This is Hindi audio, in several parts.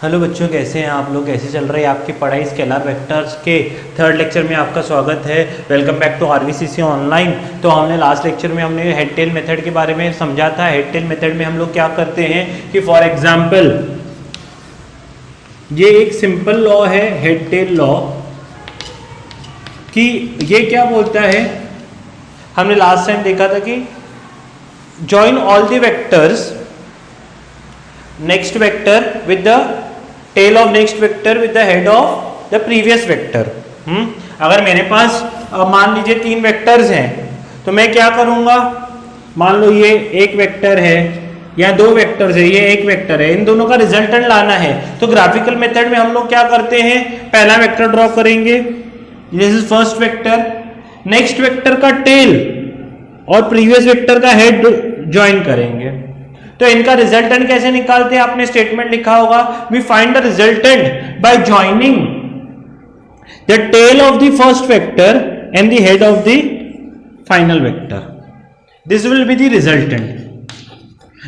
हेलो बच्चों, कैसे हैं आप लोग? कैसे चल रही है आपकी पढ़ाई? स्केलर वेक्टर्स के थर्ड लेक्चर में आपका स्वागत है। Welcome back to RVCC online. तो हमने लास्ट लेक्चर में हमने हेड टेल मेथड के बारे में समझा था। हेड टेल मेथड में हम लोग क्या करते हैं कि फॉर एग्जांपल ये एक सिंपल लॉ है हेड टेल लॉ कि ये क्या बोलता है, हमने लास्ट टाइम देखा था कि join all the vectors next vector with the tail of next vector with the head of the previous vector. अगर मेरे पास मान लीजिए 3 वेक्टर्स हैं तो मैं क्या करूंगा, मान लो ये एक वेक्टर है या 2 वेक्टर्स है, ये एक वेक्टर है, इन दोनों का रिजल्टेंट लाना है। तो ग्राफिकल मेथड में हम लोग क्या करते हैं, पहला वेक्टर ड्रॉ करेंगे, this is first vector, next vector का टेल और प्रीवियस वेक्टर का हेड ज्वाइन करेंगे। तो इनका रिजल्टेंट कैसे निकालते हैं, आपने स्टेटमेंट लिखा होगा, we find the resultant by joining the tail of the first vector and the head of the final vector, this will be the resultant.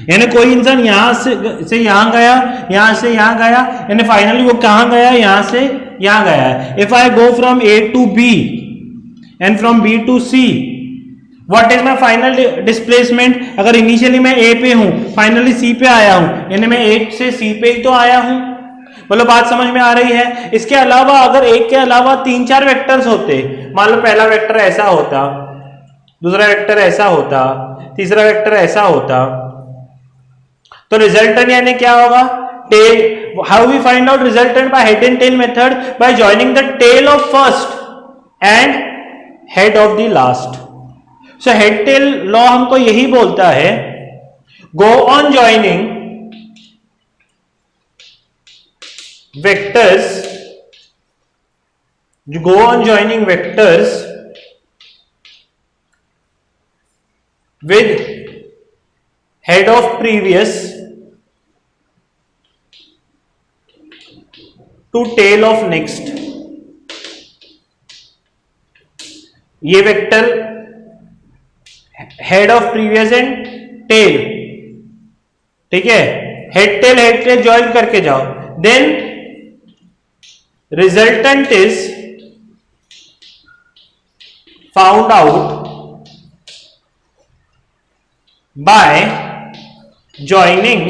यानी कोई इंसान यहां से यहां गया, यहां से यहां गया, यानी फाइनली वो कहां गया, यहां से यहां गया है। If I go from A to B and from B to C, what is my final displacement? अगर इनिशियली मैं ए पे हूं, फाइनली सी पे आया हूं, यानी मैं ए से सी पे ही तो आया हूं। बोलो बात समझ में आ रही है? इसके अलावा अगर एक के अलावा 3-4 वेक्टर्स होते, मान लो पहला वेक्टर ऐसा होता, दूसरा वेक्टर ऐसा होता, तीसरा वेक्टर ऐसा होता, तो रिजल्टेंट यानी क्या होगा, tail. How we find out resultant? By head and tail method, by joining the tail of first and head of the last. So head tail law हमको यही बोलता है, go on joining vectors, go on joining vectors with head of previous to tail of next. ये vector head of previous and tail, ठीक है, हेड टेल ज्वाइन करके जाओ, then resultant is found out bye joining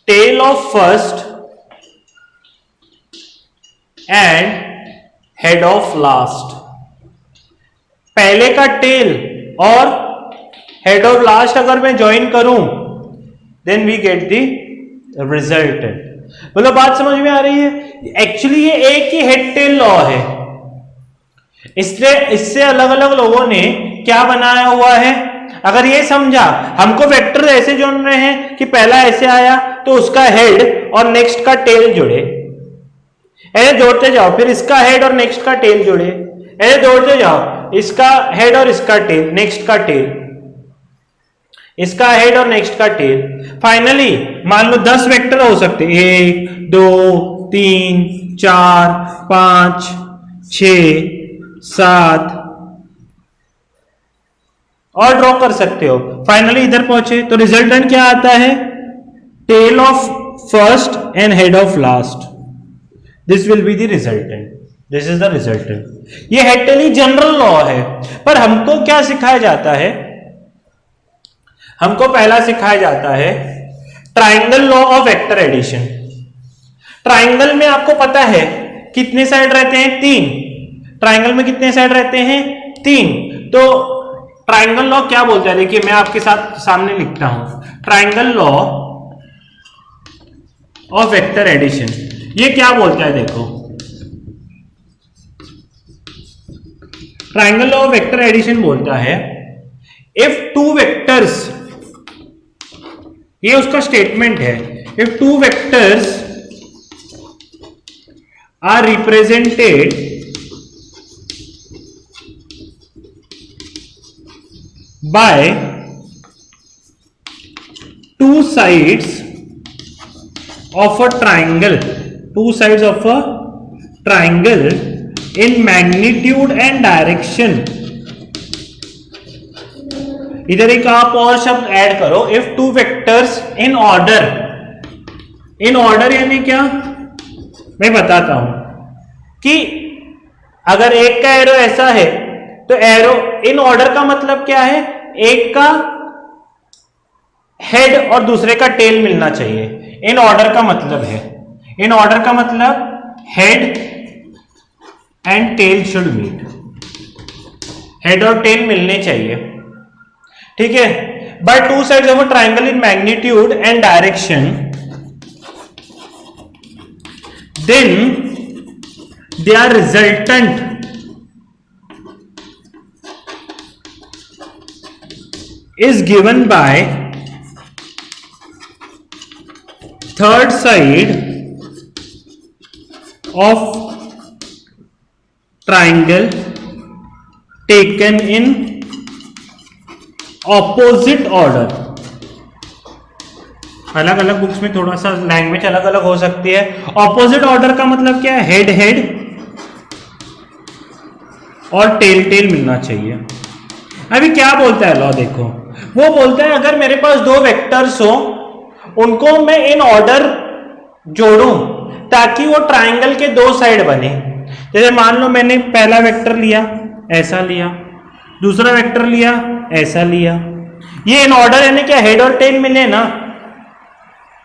tail of first and head of last. पहले का टेल और हेड ऑफ लास्ट अगर मैं ज्वाइन करूं, then we get the resultant. बोलो बात समझ में आ रही है? एक्चुअली ये एक ही हेड टेल लॉ है, इससे अलग अलग लोगों ने क्या बनाया हुआ है। अगर ये समझा, हमको वेक्टर ऐसे जोड़ रहे हैं कि पहला ऐसे आया तो उसका हेड और नेक्स्ट का टेल जुड़े, ऐसे जोड़ते जाओ, फिर इसका हेड और नेक्स्ट का टेल जुड़े, ऐसे जोड़ते जाओ, इसका हेड और इसका टेल, नेक्स्ट का टेल, इसका हेड और नेक्स्ट का टेल। फाइनली मान लो 10 वेक्टर हो सकते, 1 2 3 4 5 6 7 और ड्रॉ कर सकते हो। फाइनली इधर पहुंचे तो रिजल्टेंट क्या आता है, tail of first and head of last, this will be the resultant, this is the resultant. ये हेड टेल ही जनरल लॉ है, पर हमको क्या सिखाया जाता है, हमको पहला सिखाया जाता है triangle law of vector addition. Triangle में आपको पता है कितने साइड रहते हैं, 3। ट्राइंगल में कितने साइड रहते हैं, 3। तो ट्राइंगल लॉ क्या बोलता है, देखिए मैं आपके साथ सामने लिखता हूं, triangle law of vector addition. ये क्या बोलता है, देखो, triangle law of vector addition बोलता है, इफ 2 वेक्टर्स, ये उसका स्टेटमेंट है, if 2 vectors are represented by 2 sides of a triangle, 2 sides of a triangle in magnitude and direction, इधर एक आप और शब्द ऐड करो, if two vectors in order in order यानी क्या, मैं बताता हूं कि अगर एक का एरो ऐसा है तो एरो इन ऑर्डर का मतलब क्या है, एक का हेड और दूसरे का टेल मिलना चाहिए। इन ऑर्डर का मतलब है, इन ऑर्डर का मतलब head and tail should meet, head और टेल मिलने चाहिए, ठीक है। But two sides of a triangle in magnitude and direction, then they are resultant is given by third side of triangle taken in opposite order। अलग अलग बुक्स में थोड़ा सा लैंग्वेज अलग अलग हो सकती है। ऑपोजिट ऑर्डर का मतलब क्या है, हेड हेड और टेल टेल मिलना चाहिए। अभी क्या बोलता है लॉ, देखो वो बोलता है अगर मेरे पास दो वेक्टर्स हो उनको मैं इन ऑर्डर जोड़ूं ताकि वो ट्राइंगल के दो साइड बने। जैसे मान लो मैंने पहला वेक्टर लिया, ऐसा लिया, दूसरा वेक्टर लिया, ऐसा लिया, ये इन ऑर्डर यानी क्या, हेड और टेल मिले ना,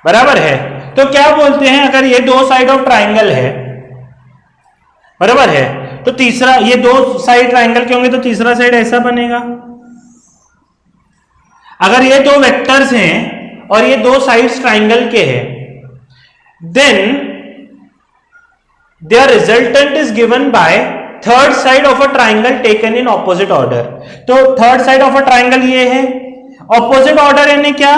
बराबर है। तो क्या बोलते हैं, अगर ये दो साइड ऑफ ट्राइंगल है, बराबर है, तो तीसरा, ये दो साइड ट्राइंगल के होंगे तो तीसरा साइड ऐसा बनेगा। अगर ये दो वेक्टर्स हैं और ये दो साइड्स ट्राइंगल के हैं, then their resultant is given by third side of a triangle taken in opposite order. तो third side of a triangle ये है, ऑपोजिट ऑर्डर यानी क्या,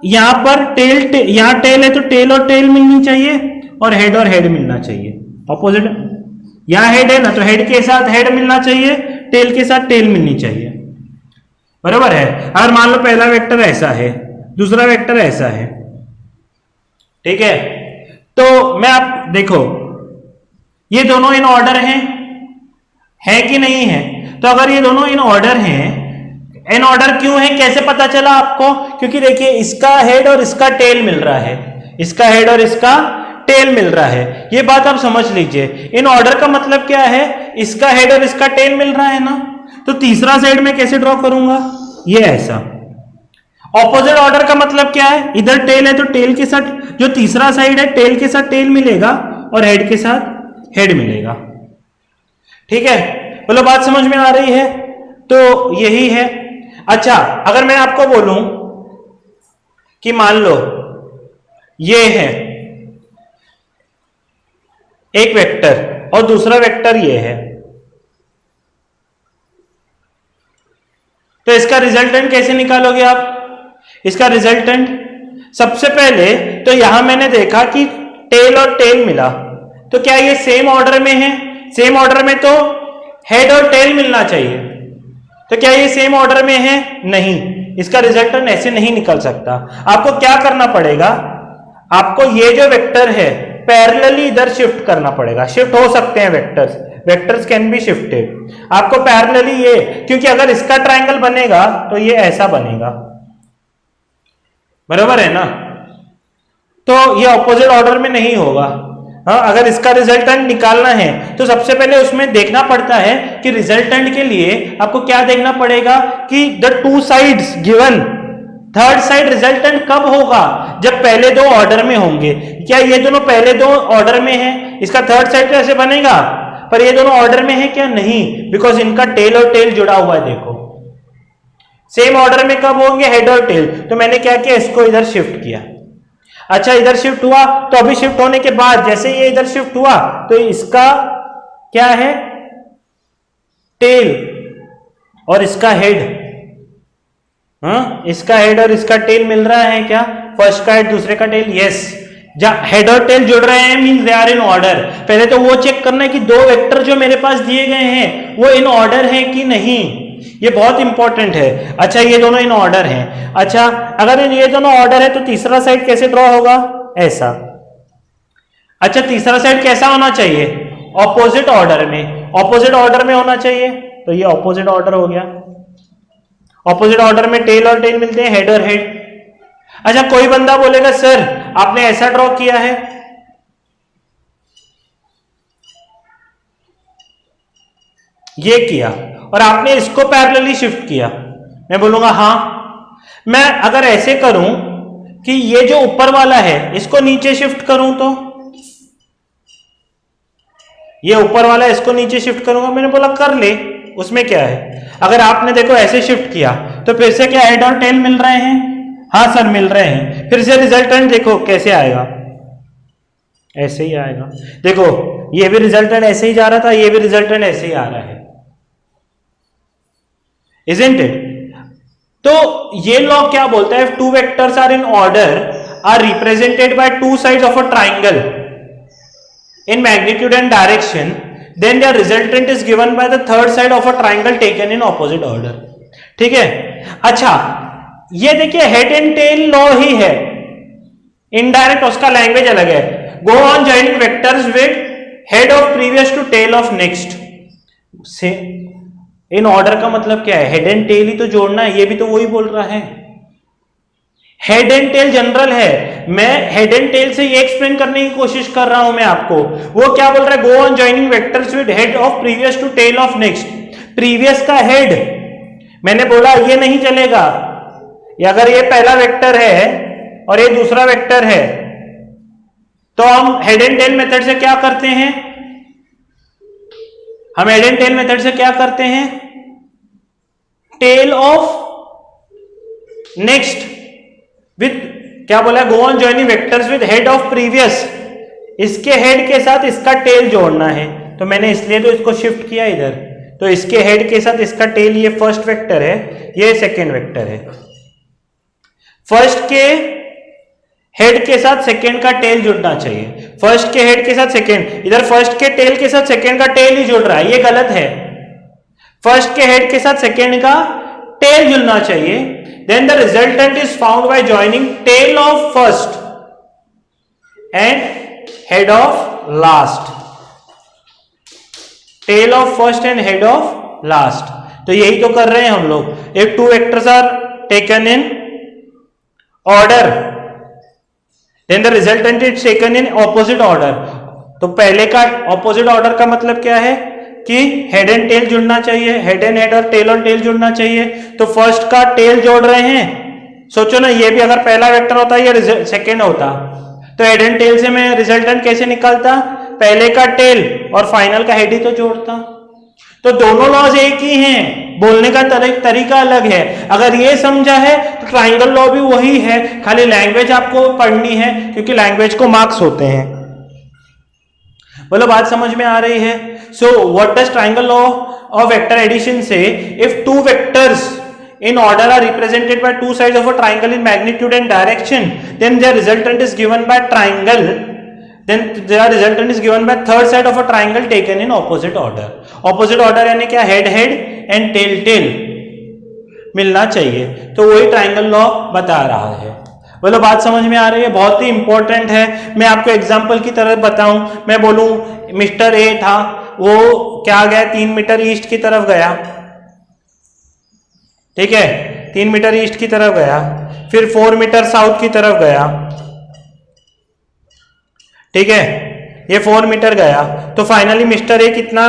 यहां पर टेल, यहां टेल है तो टेल और टेल मिलनी चाहिए और हेड मिलना चाहिए। ऑपोजिट, यहां हेड है ना तो हेड के साथ हेड मिलना चाहिए, टेल के साथ टेल मिलनी चाहिए, बराबर है। अगर मान लो पहला वेक्टर ऐसा है, दूसरा वेक्टर ऐसा है, ठीक है, तो मैं आप देखो ये दोनों इन ऑर्डर हैं, है कि नहीं है। तो अगर ये दोनों इन ऑर्डर हैं, इन ऑर्डर क्यों है, कैसे पता चला आपको, क्योंकि देखिए इसका हेड और इसका टेल मिल रहा है, इसका हेड और इसका टेल मिल रहा है, ये बात आप समझ लीजिए। इन ऑर्डर का मतलब क्या है, इसका हेड और इसका टेल मिल रहा है ना, तो तीसरा साइड में कैसे ड्रॉ करूंगा, ये ऐसा। ऑपोजिट ऑर्डर का मतलब क्या है, इधर टेल है तो टेल के साथ जो तीसरा साइड है टेल के साथ टेल मिलेगा और हेड के साथ हेड मिलेगा, ठीक है। बोलो बात समझ में आ रही है, तो यही है। अच्छा, अगर मैं आपको बोलूं कि मान लो ये है एक वेक्टर और दूसरा वेक्टर ये है, तो इसका रिजल्टेंट कैसे निकालोगे आप, इसका रिजल्टेंट सबसे पहले तो यहां मैंने देखा कि टेल और टेल मिला, तो क्या ये सेम ऑर्डर में है, सेम ऑर्डर में तो हेड और टेल मिलना चाहिए, तो क्या ये सेम ऑर्डर में है, नहीं, इसका रिजल्टेंट ऐसे नहीं निकल सकता। आपको क्या करना पड़ेगा, आपको ये जो वेक्टर है पैरेलली इधर शिफ्ट करना पड़ेगा। शिफ्ट हो सकते हैं vectors, vectors can be shifted. आपको पैरेलली ये, क्योंकि अगर इसका ट्राइंगल बनेगा तो ये ऐसा बनेगा, बराबर है ना, तो ये ऑपोजिट ऑर्डर में नहीं होगा। हाँ, अगर इसका रिजल्टेंट निकालना है तो सबसे पहले उसमें देखना पड़ता है कि रिजल्टेंट के लिए आपको क्या देखना पड़ेगा कि the two sides given, third side resultant कब होगा, जब पहले दो ऑर्डर में होंगे। क्या ये दोनों पहले दो ऑर्डर में है, इसका थर्ड साइड कैसे बनेगा, पर ये दोनों ऑर्डर में है क्या, नहीं, बिकॉज इनका टेल और टेल जुड़ा हुआ है। देखो सेम ऑर्डर में कब होंगे, हेड और टेल, तो मैंने क्या किया, इसको इधर शिफ्ट किया। अच्छा, इधर शिफ्ट हुआ, तो अभी शिफ्ट होने के बाद जैसे ये इधर शिफ्ट हुआ तो इसका क्या है, टेल और इसका हेड, हाँ, इसका हेड और इसका टेल मिल रहा है क्या, फर्स्ट का हेड दूसरे का टेल, यस। जब हेड और टेल जुड़ रहे हैं means they are in order. पहले तो वो चेक करना है कि दो वेक्टर जो मेरे पास दिए गए हैं वो इन ऑर्डर हैं कि नहीं, ये बहुत इंपॉर्टेंट है। अच्छा, ये दोनों इन ऑर्डर हैं। अच्छा, अगर ये दोनों ऑर्डर है तो तीसरा साइड कैसे ड्रॉ होगा, ऐसा। अच्छा, तीसरा साइड कैसा होना चाहिए, ऑपोजिट ऑर्डर में, ऑपोजिट ऑर्डर में होना चाहिए, तो ये ऑपोजिट ऑर्डर हो गया। ऑपोजिट ऑर्डर में टेल और टेल मिलते हैं, हेड और हेड। अच्छा, कोई बंदा बोलेगा सर आपने ऐसा ड्रॉ किया है, ये किया, और आपने इसको पैरेलली शिफ्ट किया, मैं बोलूंगा हाँ। मैं अगर ऐसे करूं कि ये जो ऊपर वाला है इसको नीचे शिफ्ट करूं, तो ये ऊपर वाला इसको नीचे शिफ्ट करूंगा, मैंने बोला कर ले, उसमें क्या है। अगर आपने देखो ऐसे शिफ्ट किया तो फिर से क्या हेड और टेल मिल रहे हैं, हाँ सर मिल रहे हैं। फिर से रिजल्टेंट देखो कैसे आएगा, ऐसे ही आएगा। देखो ये भी रिजल्टेंट ऐसे ही जा रहा था, ये भी रिजल्टेंट ऐसे ही आ रहा है, isn't it? तो ये लॉ क्या बोलता है, if two vectors are in order are represented by two sides of a triangle in magnitude and direction, then their resultant is given by the third side of a triangle taken in opposite order। ठीक है, अच्छा ये देखिए हेड एंड टेल लॉ ही है, इनडायरेक्ट उसका लैंग्वेज अलग है। Go on joining vectors with head of previous to tail of next. से इन ऑर्डर का मतलब क्या है, हेड एंड टेल ही तो जोड़ना है, ये भी तो वही बोल रहा है। हेड एंड टेल जनरल है, मैं हेड एंड टेल से ये एक्सप्लेन करने की कोशिश कर रहा हूं मैं आपको। वो क्या बोल रहा है, go on joining vectors with head of previous to tail of next. Previous का हेड, मैंने बोला ये नहीं चलेगा, या अगर ये पहला वेक्टर है और ये दूसरा वेक्टर है तो हम हेड एंड टेल मेथड से क्या करते हैं, हम हेड एंड टेल मेथड से क्या करते हैं, टेल ऑफ नेक्स्ट विद क्या बोला, गो on joining vectors with head of previous, इसके हेड के साथ इसका टेल जोड़ना है। तो मैंने इसलिए तो इसको शिफ्ट किया इधर, तो इसके हेड के साथ इसका टेल, ये फर्स्ट वेक्टर है, ये सेकेंड वेक्टर है। फर्स्ट के हेड के साथ सेकेंड का टेल जुड़ना चाहिए, फर्स्ट के हेड के साथ सेकेंड, इधर फर्स्ट के टेल के साथ सेकेंड का टेल ही जुड़ रहा है, ये गलत है। फर्स्ट के हेड के साथ सेकेंड का टेल जुड़ना चाहिए। Then the resultant is found by joining tail of first and head of last, tail of first and head of last. तो यही तो कर रहे हैं हम लोग। If two vectors are taken in order then the resultant is taken in opposite order. तो पहले का ऑपोजिट ऑर्डर का मतलब क्या है कि हेड एंड टेल जुड़ना चाहिए, हेड एंड हेड और टेल जुड़ना चाहिए। तो फर्स्ट का टेल जोड़ रहे हैं, सोचो ना, ये भी अगर पहला वेक्टर होता ये सेकेंड होता तो हेड एंड टेल से मैं रिजल्टेंट कैसे निकालता, पहले का टेल और फाइनल का हेड ही तो जोड़ता। तो दोनों लॉज एक ही हैं, बोलने का तरीका अलग है। अगर ये समझा है तो ट्राइंगल लॉ भी वही है, खाली लैंग्वेज आपको पढ़नी है क्योंकि लैंग्वेज को मार्क्स होते हैं। बोलो बात समझ में आ रही है। So what does triangle law of vector addition से, if two vectors in order are represented by two sides of a triangle in magnitude and direction, then their resultant is given by triangle, then their resultant is given by third side of a triangle taken in opposite order। opposite order यानी क्या, head head and tail tail मिलना चाहिए। तो वही ट्राइंगल लॉ बता रहा है। बोलो बात समझ में आ रही है, बहुत ही इंपॉर्टेंट है। मैं आपको एग्जांपल की तरह बताऊं, मैं बोलूं मिस्टर ए था, वो क्या गया, 3 मीटर ईस्ट की तरफ गया, ठीक है, 3 मीटर ईस्ट की तरफ गया, फिर 4 मीटर साउथ की तरफ गया, ठीक है, ये 4 मीटर गया। तो फाइनली मिस्टर ए कितना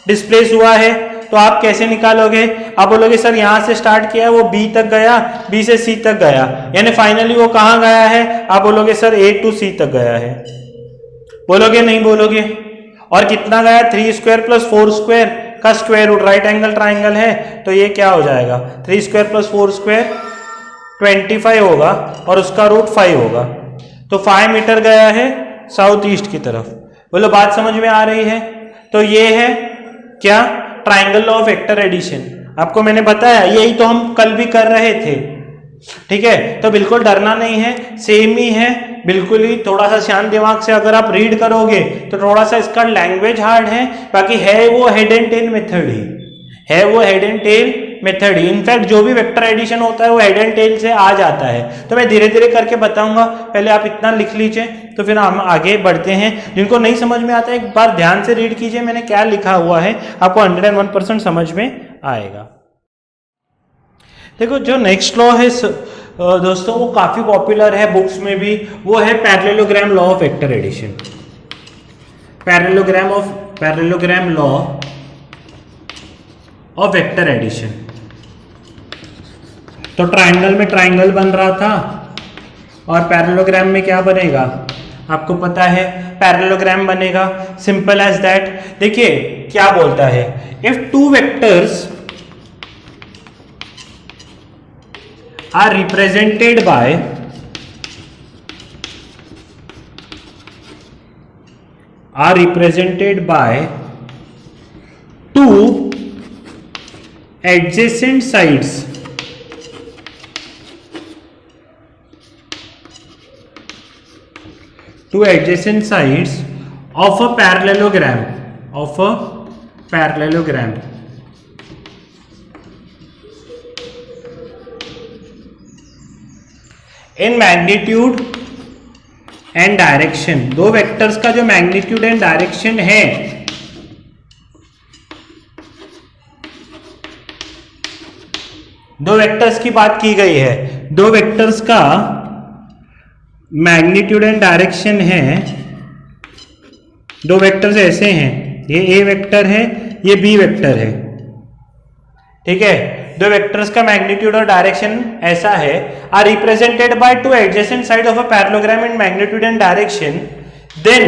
डिस्प्लेस हुआ है, तो आप कैसे निकालोगे, आप बोलोगे सर यहां से स्टार्ट किया, वो बी तक गया, बी से सी तक गया, यानी फाइनली वो कहां गया है, आप बोलोगे सर ए टू सी तक गया है। बोलोगे नहीं बोलोगे? और कितना गया, 3 स्क्वायर प्लस 4 स्क्वायर का square root, right angle triangle है, तो ये क्या हो जाएगा, 3 स्क्वायर प्लस 4 स्क्वायर 25 होगा और उसका रूट 5 होगा। तो 5 मीटर गया है साउथ ईस्ट की तरफ। बोलो बात समझ में आ रही है। तो ये है क्या, triangle law of vector addition. आपको मैंने बताया, यही तो हम कल भी कर रहे थे, ठीक है। तो बिल्कुल डरना नहीं है, सेम ही है बिल्कुल ही। थोड़ा सा शांत दिमाग से अगर आप रीड करोगे तो थोड़ा सा इसका लैंग्वेज हार्ड है, बाकी है वो हेड एंड टेल मेथड ही है, वो हेड एंड टेल मेथड ही। इनफैक्ट जो भी वेक्टर एडिशन होता है वो हेड एंड टेल से आ जाता है। तो मैं धीरे धीरे करके बताऊंगा, पहले आप इतना लिख लीजिए तो फिर हम आगे बढ़ते हैं। जिनको नहीं समझ में आता है एक बार ध्यान से रीड कीजिए मैंने क्या लिखा हुआ है, आपको 101% समझ में आएगा। देखो जो नेक्स्ट लॉ है दोस्तों वो काफी पॉपुलर है बुक्स में भी, वो है parallelogram law of vector addition. Parallelogram law of vector addition. तो ट्राइंगल में ट्राइंगल बन रहा था और पैरेललोग्राम में क्या बनेगा आपको पता है, पैरेललोग्राम बनेगा, सिंपल एज दैट। देखिए क्या बोलता है, if two vectors are represented by two adjacent sides of a parallelogram in magnitude and direction. दो वेक्टर्स का जो मैग्नीट्यूड एंड डायरेक्शन है दो वेक्टर्स की बात की गई है, दो वेक्टर्स का मैग्नीट्यूड एंड डायरेक्शन है, दो वेक्टर्स ऐसे हैं, ये ए वेक्टर है, ये बी वेक्टर है, ठीक है। दो वेक्टर्स का मैग्नीट्यूड और डायरेक्शन ऐसा है, are represented by two adjacent side of a parallelogram in magnitude and direction, then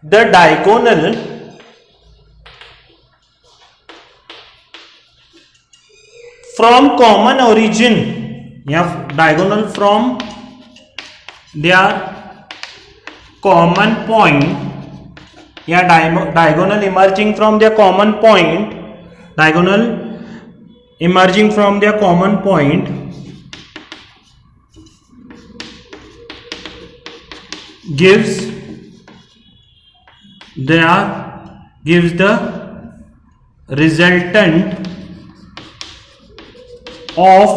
the diagonal from common origin या diagonal from their common point या diagonal emerging from their common point, diagonal emerging from their common point gives the resultant of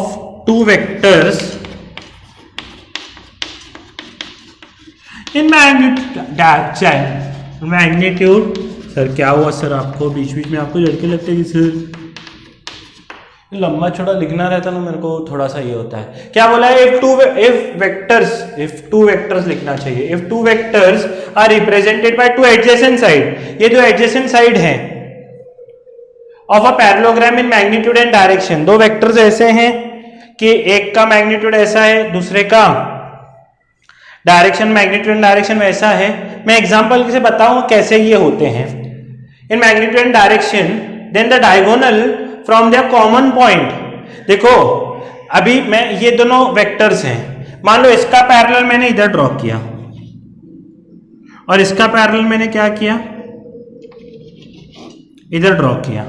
two vectors in magnitude। Sir क्या हुआ सर, आपको बीच बीच में आपको झटके लगते हैं कि सर लंबा छोटा लिखना रहता ना, मेरे को थोड़ा सा ये होता है। क्या बोला है, इफ टू वेक्टर्स लिखना चाहिए। If two vectors are represented by two adjacent side, ये जो एडजेसेंट साइड है of a parallelogram in magnitude and direction, दो वेक्टर्स ऐसे हैं कि एक का मैग्नीट्यूड ऐसा है, दूसरे का डायरेक्शन मैग्नीट्यूड एंड डायरेक्शन वैसा है। मैं एग्जांपल से बताऊं कैसे ये होते हैं। In magnitude and direction then the diagonal from their common point. देखो अभी मैं ये दोनों वेक्टर्स हैं, मान लो इसका पैरेलल मैंने इधर ड्रॉ किया और इसका पैरेलल मैंने क्या किया, इधर ड्रॉ किया,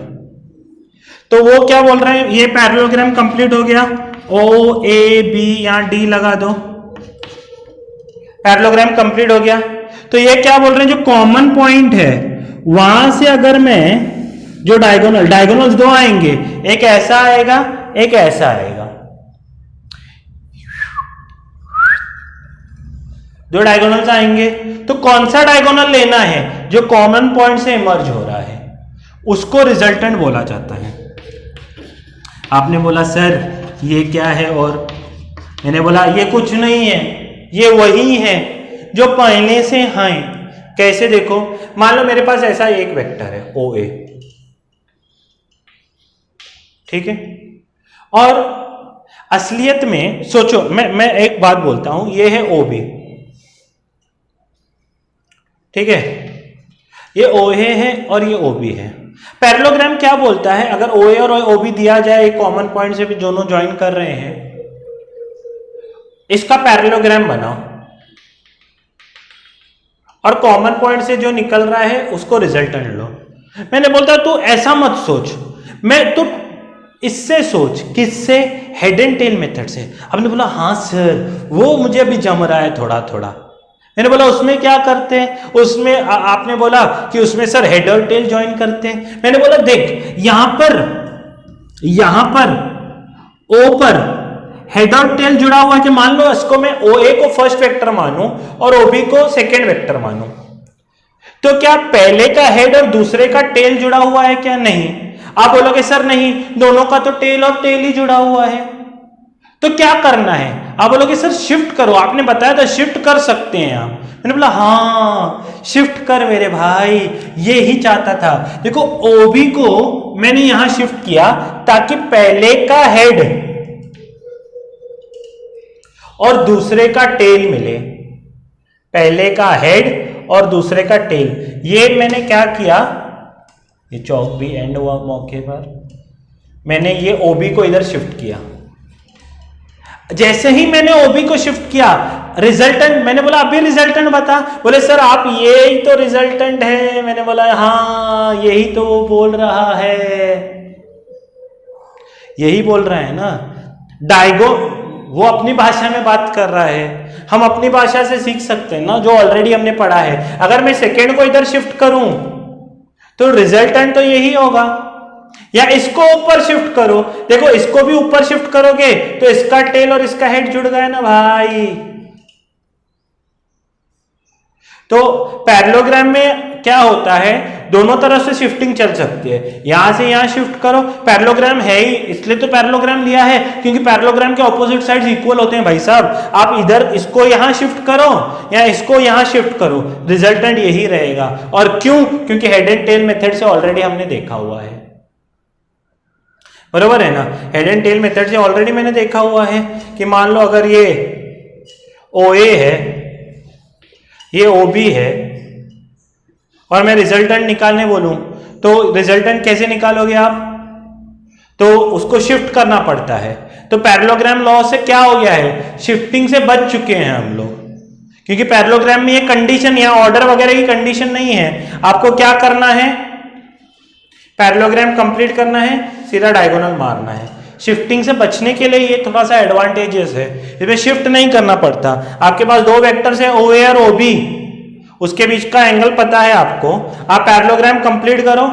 तो वो क्या बोल रहे हैं, ये पैरेललोग्राम कंप्लीट हो गया, ओ ए बी यहां डी लगा दो, पैरेललोग्राम कंप्लीट हो गया। तो ये क्या बोल रहे हैं, जो कॉमन पॉइंट है वहां से अगर मैं जो डायगोनल्स दो आएंगे, एक ऐसा आएगा एक ऐसा आएगा, दो डायगोनल्स आएंगे, तो कौन सा डायगोनल लेना है जो कॉमन पॉइंट से इमर्ज हो रहा है, उसको रिजल्टेंट बोला जाता है। आपने बोला सर ये क्या है, और मैंने बोला ये कुछ नहीं है, ये वही है जो पहले से हैं। कैसे, देखो मान लो मेरे पास ऐसा एक वेक्टर है ओ ए, ठीक है, और असलियत में सोचो, मैं एक बात बोलता हूं, ये है ओ बी, ठीक है, ये ओ ए है और ये ओ बी है। पैरेललोग्राम क्या बोलता है, अगर ओ ए और ओ बी दिया जाए, एक कॉमन पॉइंट से भी दोनों ज्वाइन कर रहे हैं, इसका पैरेललोग्राम बनाओ और कॉमन पॉइंट से जो निकल रहा है उसको रिजल्टेंट लो। मैंने बोलता तू ऐसा मत सोच, तू इससे सोच, किससे, हेड एंड टेल मेथड से। आपने बोला हाँ सर वो मुझे अभी जम रहा है थोड़ा थोड़ा। मैंने बोला उसमें क्या करते हैं, उसमें आपने बोला कि उसमें सर हेड और टेल ज्वाइन करते हैं। मैंने बोला देख यहां पर ओ पर हेड और टेल जुड़ा हुआ है, कि मान लो इसको मैं ओ ए को फर्स्ट वेक्टर मानूं और ओ बी को सेकेंड वेक्टर मानूं, तो क्या पहले का हेड और दूसरे का टेल जुड़ा हुआ है क्या? नहीं। आप बोलोगे सर नहीं, दोनों का तो टेल और टेल ही जुड़ा हुआ है, तो क्या करना है? आप बोलोगे सर शिफ्ट करो, आपने बताया था शिफ्ट कर सकते हैं आप। मैंने बोला हाँ शिफ्ट कर मेरे भाई, ये ही चाहता था। देखो ओबी को मैंने यहां शिफ्ट किया ताकि पहले का हेड और दूसरे का टेल मिले, पहले का हेड और दूसरे का टेल। ये मैंने क्या किया, ये चौक भी एंड हुआ मौके पर, मैंने ये ओबी को इधर शिफ्ट किया। जैसे ही मैंने ओबी को शिफ्ट किया, रिजल्टेंट, मैंने बोला अभी रिजल्टेंट बता, बोले सर आप ये ही तो रिजल्टेंट है। मैंने बोला हाँ यही तो वो बोल रहा है, यही बोल रहा है ना। डायगो वो अपनी भाषा में बात कर रहा है, हम अपनी भाषा से सीख सकते हैं ना, जो ऑलरेडी हमने पढ़ा है। अगर मैं सेकेंड को इधर शिफ्ट करूं तो रिजल्टेंट तो यही होगा, या इसको ऊपर शिफ्ट करो, देखो इसको भी ऊपर शिफ्ट करोगे तो इसका टेल और इसका हेड जुड़ गया ना भाई। तो पैरेललोग्राम में क्या होता है, दोनों तरफ से शिफ्टिंग चल सकती है, यहां से यहां शिफ्ट करो। पैरेललोग्राम है ही इसलिए तो पैरेललोग्राम लिया है, क्योंकि पैरेललोग्राम के ऑपोजिट साइड्स इक्वल होते हैं भाई साहब। आप इधर इसको यहां शिफ्ट करो या इसको यहां शिफ्ट करो, रिजल्टेंट यही रहेगा। और क्यों? क्योंकि हेड एंड टेल मेथड से ऑलरेडी हमने देखा हुआ है, बरोबर है ना। हेड एंड टेल मेथड से ऑलरेडी मैंने देखा हुआ है कि मान लो अगर ये OA है, ये OB है, और मैं रिजल्टेंट निकालने बोलूं तो रिजल्टेंट कैसे निकालोगे आप? तो उसको शिफ्ट करना पड़ता है। तो पैरेललोग्राम लॉ से क्या हो गया है, शिफ्टिंग से बच चुके हैं हम लोग, क्योंकि पैरेललोग्राम में ये कंडीशन, यहां ऑर्डर वगैरह की कंडीशन नहीं है। आपको क्या करना है, पैरेललोग्राम कंप्लीट करना है, सीधा डायगोनल मारना है। शिफ्टिंग से बचने के लिए ये थोड़ा सा एडवांटेजेस है, इसमें शिफ्ट नहीं करना पड़ता। आपके पास दो वेक्टर्स है OA और OB, उसके बीच का एंगल पता है आपको, आप पैरेललोग्राम कंप्लीट करो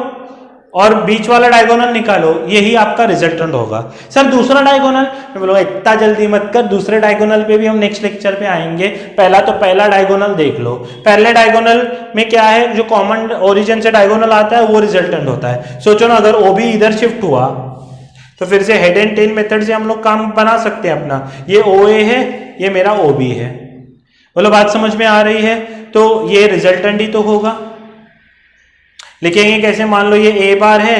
और बीच वाला डायगोनल निकालो, यही आपका रिजल्टेंट होगा। सर दूसरा डायगोनल, मैं बोलूंगा इतना जल्दी मत कर, दूसरे डायगोनल पे भी हम नेक्स्ट लेक्चर पे आएंगे, पहला डायगोनल देख लो। पहले डायगोनल में क्या है, जो कॉमन ओरिजिन से डायगोनल आता है वो रिजल्टेंट होता है। सोचो ना अगर OB इधर शिफ्ट हुआ तो फिर से हेड एंड टेल मेथड से हम लोग काम बना सकते हैं अपना। ये OA है, ये मेरा OB है, बोलो बात समझ में आ रही है। तो ये रिजल्टेंट ही तो होगा। लिखेंगे कैसे, मान लो ये A बार है,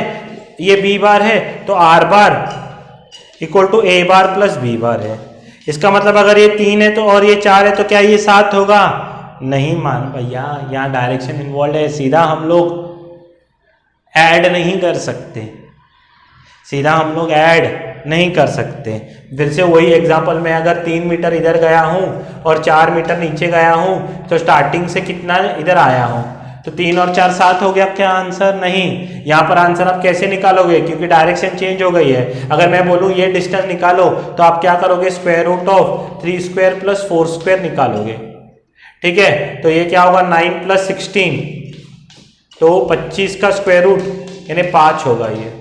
ये B बार है, तो R bar equal to A bar plus B bar है। इसका मतलब अगर ये 3 है तो और ये 4 है तो क्या ये 7 होगा? नहीं मान भैया, यहाँ डायरेक्शन इन्वॉल्व है, सीधा हम लोग ऐड नहीं कर सकते, सीधा हम लोग ऐड नहीं कर सकते। फिर से वही एग्जांपल में अगर 3 मीटर इधर गया हूं और 4 मीटर नीचे गया हूं तो स्टार्टिंग से कितना इधर आया हूं, तो 3 और 4 7 हो गया क्या आंसर? नहीं। यहाँ पर आंसर आप कैसे निकालोगे, क्योंकि डायरेक्शन चेंज हो गई है। अगर मैं बोलूँ ये डिस्टेंस निकालो तो आप क्या करोगे, square root of 3 square plus 4 square निकालोगे, ठीक है। तो ये क्या होगा, 9 प्लस 16, तो 25 का स्क्वायर रूट यानी 5 होगा ये।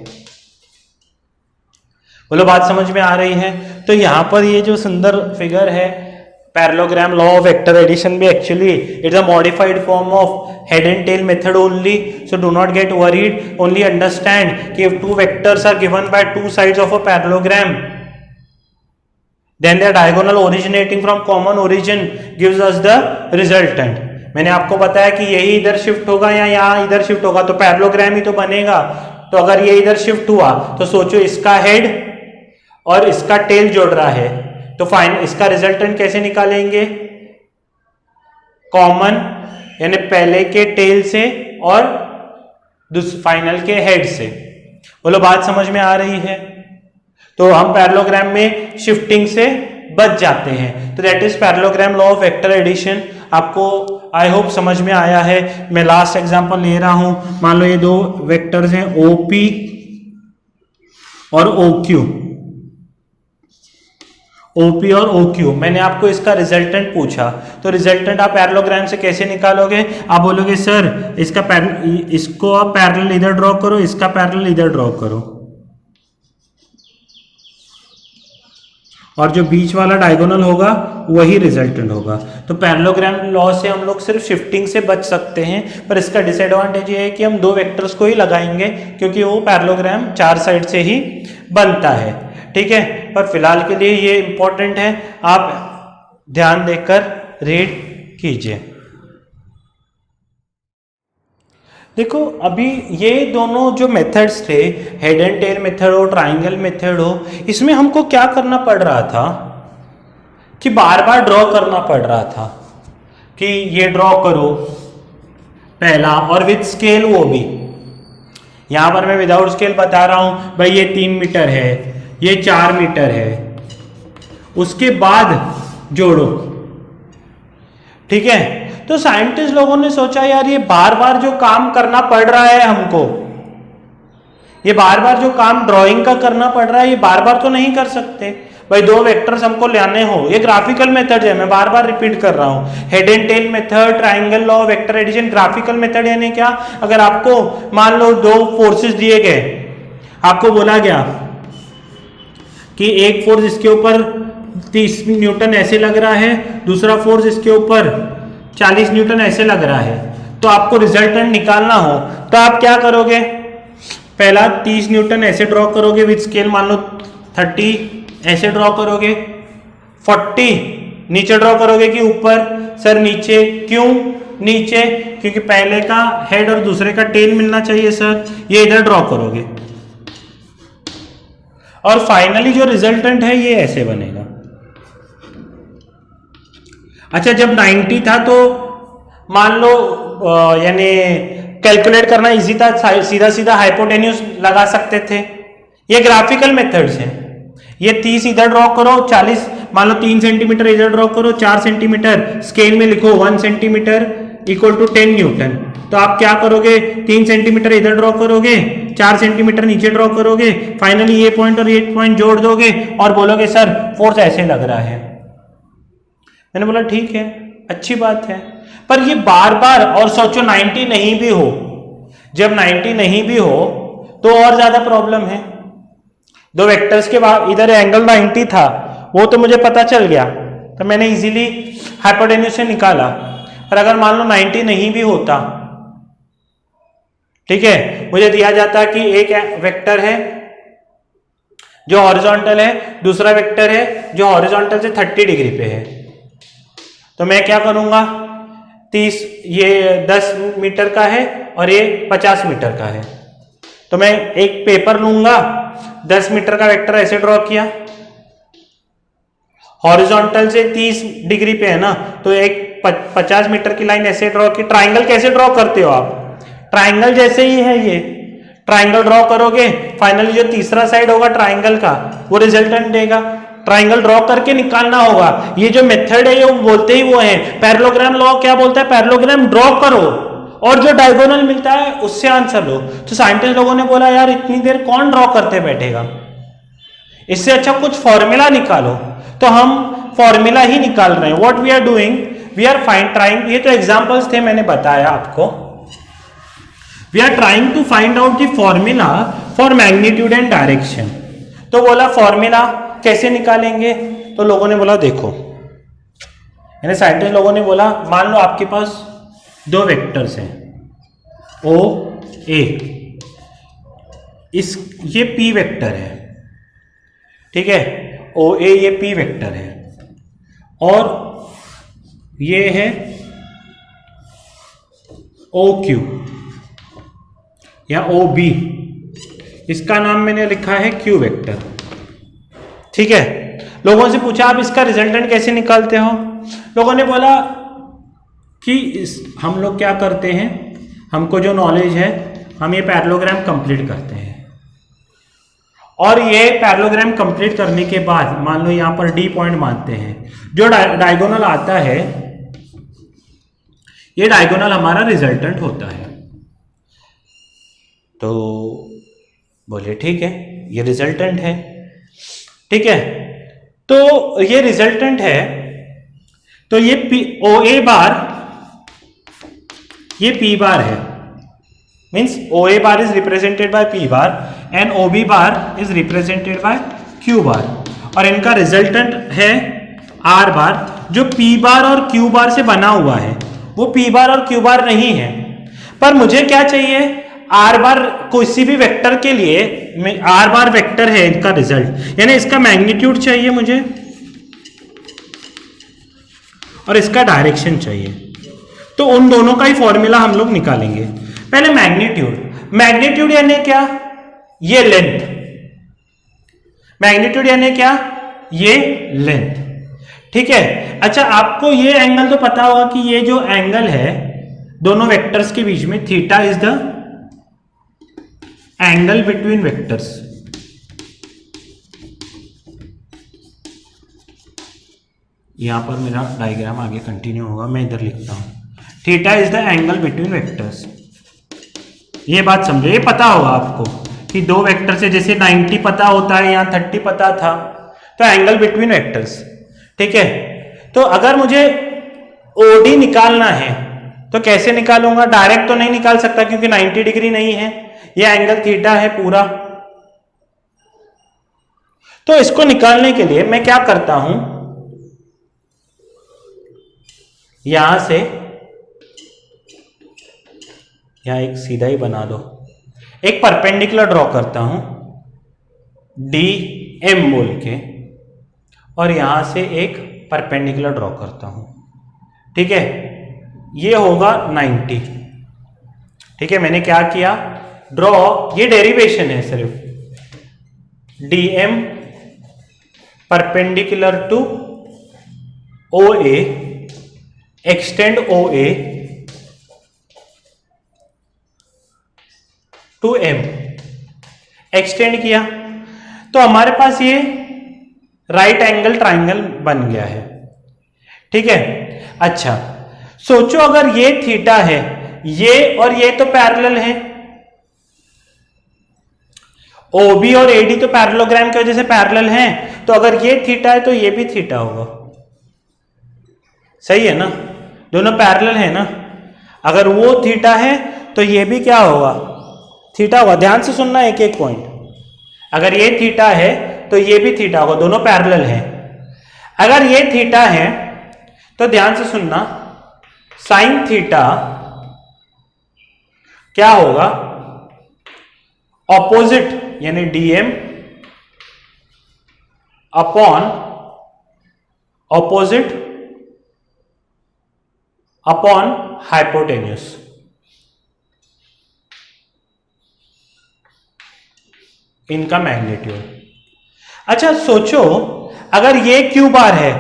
बोलो बात समझ में आ रही है। तो यहाँ पर ये जो सुंदर फिगर है, parallelogram law of vector addition भी actually it's a modified form of head and tail method only, so do not get worried, only understand कि if two vectors are given by two sides of a parallelogram then their diagonal originating from common origin gives us the resultant। मैंने आपको बताया कि यही इधर शिफ्ट होगा या यहाँ इधर शिफ्ट होगा तो पैरेललोग्राम ही तो बनेगा। तो अगर ये इधर शिफ्ट हुआ तो सोचो इसका हेड और इसका टेल जोड़ रहा है, तो फाइन इसका रिजल्टेंट कैसे निकालेंगे, कॉमन यानी पहले के टेल से और फाइनल के हेड से। बोलो बात समझ में आ रही है। तो हम पैरेललोग्राम में शिफ्टिंग से बच जाते हैं। तो that is parallelogram law of vector addition. आपको आई होप समझ में आया है। मैं लास्ट एग्जांपल ले रहा हूं, मान लो ये दो वेक्टर्स हैं OP और OQ, OP और OQ। मैंने आपको इसका रिजल्टेंट पूछा, तो रिजल्टेंट आप पैरेललोग्राम से कैसे निकालोगे? आप बोलोगे सर इसको आप पैरेलल इधर ड्रॉ करो, इसका पैरेलल इधर ड्रॉ करो, और जो बीच वाला डायगोनल होगा वही रिजल्टेंट होगा। तो पैरेललोग्राम लॉ से हम लोग सिर्फ शिफ्टिंग से बच सकते हैं, पर इसका डिसएडवांटेज ये है कि हम 2 वेक्टर्स को ही लगाएंगे क्योंकि वो पैरेललोग्राम 4 साइड से ही बनता है। ठीक है, पर फिलहाल के लिए ये इंपॉर्टेंट है, आप ध्यान देकर रीड कीजिए। देखो अभी ये दोनों जो मेथड्स थे, हेड एंड टेल मेथड हो, ट्राइंगल मेथड हो, इसमें हमको क्या करना पड़ रहा था कि बार बार ड्रॉ करना पड़ रहा था कि ये ड्रॉ करो पहला, और विद स्केल वो भी। यहां पर मैं विदाउट स्केल बता रहा हूं भाई ये 3 मीटर है, ये 4 मीटर है, उसके बाद जोड़ो। ठीक है, तो साइंटिस्ट लोगों ने सोचा यार ये बार बार जो काम करना पड़ रहा है हमको, ये बार बार जो काम ड्राइंग का करना पड़ रहा है, ये बार बार तो नहीं कर सकते भाई। 2 वेक्टर्स हमको लाने हो, ये ग्राफिकल मेथड है, मैं बार बार रिपीट कर रहा हूं। Head and tail method, triangle law, vector addition, graphical method यानी क्या, अगर आपको मान लो 2 फोर्सेस दिए गए, आपको बोला गया कि एक फोर्स इसके ऊपर 30 न्यूटन ऐसे लग रहा है, दूसरा फोर्स इसके ऊपर 40 न्यूटन ऐसे लग रहा है, तो आपको रिजल्टेंट निकालना हो तो आप क्या करोगे, पहला 30 न्यूटन ऐसे ड्रॉ करोगे विद स्केल, मान लो 30 ऐसे ड्रॉ करोगे, 40 नीचे ड्रॉ करोगे कि ऊपर, सर नीचे, क्यों नीचे, क्योंकि पहले का हेड और दूसरे का टेल मिलना चाहिए सर, ये इधर ड्रॉ करोगे, और फाइनली जो रिजल्टेंट है ये ऐसे बनेगा। अच्छा, जब 90 था तो मान लो यानी कैलकुलेट करना इजी था, सीधा सीधा हाइपोटेन्यूज लगा सकते थे। ये ग्राफिकल मेथड्स हैं। ये 30 इधर ड्रॉ करो, 40 मान लो 3 सेंटीमीटर इधर ड्रॉ करो, 4 सेंटीमीटर स्केल में लिखो 1 सेंटीमीटर इक्वल टू 10 न्यूटन। तो आप क्या करोगे, 3 सेंटीमीटर इधर ड्रॉ करोगे, 4 सेंटीमीटर नीचे ड्रॉ करोगे, फाइनली ये पॉइंट और ये पॉइंट जोड़ दोगे और बोलोगे सर फोर्स ऐसे लग रहा है। मैंने बोला ठीक है, अच्छी बात है, पर ये बार बार, और सोचो 90 नहीं भी हो, जब 90 नहीं भी हो तो और ज्यादा प्रॉब्लम है। 2 वेक्टर्स के बाद इधर एंगल 90 था, वो तो मुझे पता चल गया, तो मैंने इजीली हाइपोटेन्यूज से निकाला। और अगर मान लो 90 नहीं भी होता, ठीक है, मुझे दिया जाता कि एक वेक्टर है जो हॉरिजॉन्टल है, दूसरा वेक्टर है जो हॉरिजॉन्टल से 30 डिग्री पे है, तो मैं क्या करूंगा, 30 ये 10 मीटर का है और ये 50 मीटर का है, तो मैं एक पेपर लूंगा, 10 मीटर का वेक्टर ऐसे ड्रॉ किया, हॉरिजॉन्टल से 30 डिग्री पे है ना, तो एक 50 मीटर की लाइन ऐसे ड्रॉ की। ट्राइंगल कैसे ड्रॉ करते हो आप, ट्राइंगल जैसे ही है, ये ट्राइंगल ड्रॉ करोगे, फाइनली जो तीसरा साइड होगा ट्राइंगल का वो रिजल्टेंट देगा। ट्राइंगल ड्रॉ करके निकालना होगा। ये जो मेथड है ये बोलते ही वो है, पैरेललोग्राम लॉ क्या बोलता है, पैरेललोग्राम ड्रॉ करो और जो डायगोनल मिलता है उससे आंसर लो। तो साइंटिस्ट लोगों ने बोला यार इतनी देर कौन ड्रॉ करते बैठेगा, इससे अच्छा कुछ फॉर्मूला निकालो। तो हम फॉर्मूला ही निकाल रहे हैं। What we are doing, we are trying, ये तो एग्जांपल्स थे मैंने बताया आपको, we are trying to find out the formula for magnitude and direction. तो बोला फॉर्मूला कैसे निकालेंगे, तो लोगों ने बोला देखो, यानी साइंटिस्ट लोगों ने बोला मान लो आपके पास 2 वेक्टर्स हैं ओ ए, इस ये पी वेक्टर है, ठीक है, ओ ए ये पी वेक्टर है, और ये है ओ क्यू या ओ बी, इसका नाम मैंने लिखा है क्यू वेक्टर, ठीक है। लोगों से पूछा आप इसका रिजल्टेंट कैसे निकालते हो, लोगों ने बोला कि हम लोग क्या करते हैं, हमको जो नॉलेज है हम ये पैरेललोग्राम कंप्लीट करते हैं, और ये पैरेललोग्राम कंप्लीट करने के बाद मान लो यहां पर डी पॉइंट मानते हैं, जो डायगोनल आता है ये डायगोनल हमारा रिजल्टेंट होता है। तो बोले ठीक है ये रिजल्टेंट है, ठीक है, तो ये रिजल्टेंट है, तो ये ओ ए बार ये पी बार है, means O A bar is represented by P bar and O B bar is represented by Q bar, और इनका रिजल्टेंट है आर बार, जो पी बार और क्यू बार से बना हुआ है, वो पी बार और क्यू बार नहीं है। पर मुझे क्या चाहिए, आर बार किसी भी वेक्टर के लिए आर बार वेक्टर है इनका रिजल्ट, यानी इसका मैग्नीट्यूड चाहिए मुझे और इसका डायरेक्शन चाहिए। तो उन दोनों का ही फॉर्मूला हम लोग निकालेंगे। पहले मैग्नीट्यूड। मैग्नीट्यूड यानी क्या, ये लेंथ। मैग्नीट्यूड यानी क्या, ये लेंथ। ठीक है। अच्छा, आपको ये एंगल तो पता होगा कि ये जो एंगल है दोनों वेक्टर्स के बीच में, theta is the angle between vectors. यहां पर मेरा डायग्राम आगे कंटिन्यू होगा, मैं इधर लिखता हूं, theta is the angle between vectors. ये बात समझो, ये पता होगा आपको कि दो वेक्टर से जैसे 90 पता होता है, यहां 30 पता था, तो एंगल बिटवीन वेक्टर्स। ठीक है। तो अगर मुझे ओडी निकालना है तो कैसे निकालूंगा, डायरेक्ट तो नहीं निकाल सकता क्योंकि 90 डिग्री नहीं है, यह एंगल थीटा है पूरा। तो इसको निकालने के लिए मैं क्या करता हूं, यहां से यहां एक सीधा ही बना दो, एक परपेंडिकुलर ड्रॉ करता हूं डी एम बोल के, और यहां से एक परपेंडिकुलर ड्रॉ करता हूं। ठीक है, ये होगा 90। ठीक है, मैंने क्या किया, ड्रॉ, ये डेरिवेशन है सिर्फ, D M perpendicular to O A, extend O A to M, extend किया तो हमारे पास ये राइट एंगल ट्राइंगल बन गया है। ठीक है। अच्छा, सोचो अगर ये थीटा है, ये और ये तो पैरेलल है, ओबी और एडी तो पैरेललोग्राम की वजह से पैरेलल हैं, तो अगर ये थीटा है तो ये भी थीटा होगा। सही है ना, दोनों पैरेलल है ना। अगर वो थीटा है तो ये भी क्या होगा, थीटा होगा। ध्यान से सुनना एक एक पॉइंट, अगर ये थीटा है तो ये भी थीटा होगा, दोनों पैरेलल हैं। अगर ये थीटा है तो ध्यान से सुनना, साइन थीटा क्या होगा, ऑपोजिट यानी DM upon opposite upon hypotenuse. इनका मैग्नीट्यूड। अच्छा सोचो, अगर ये क्यू बार है,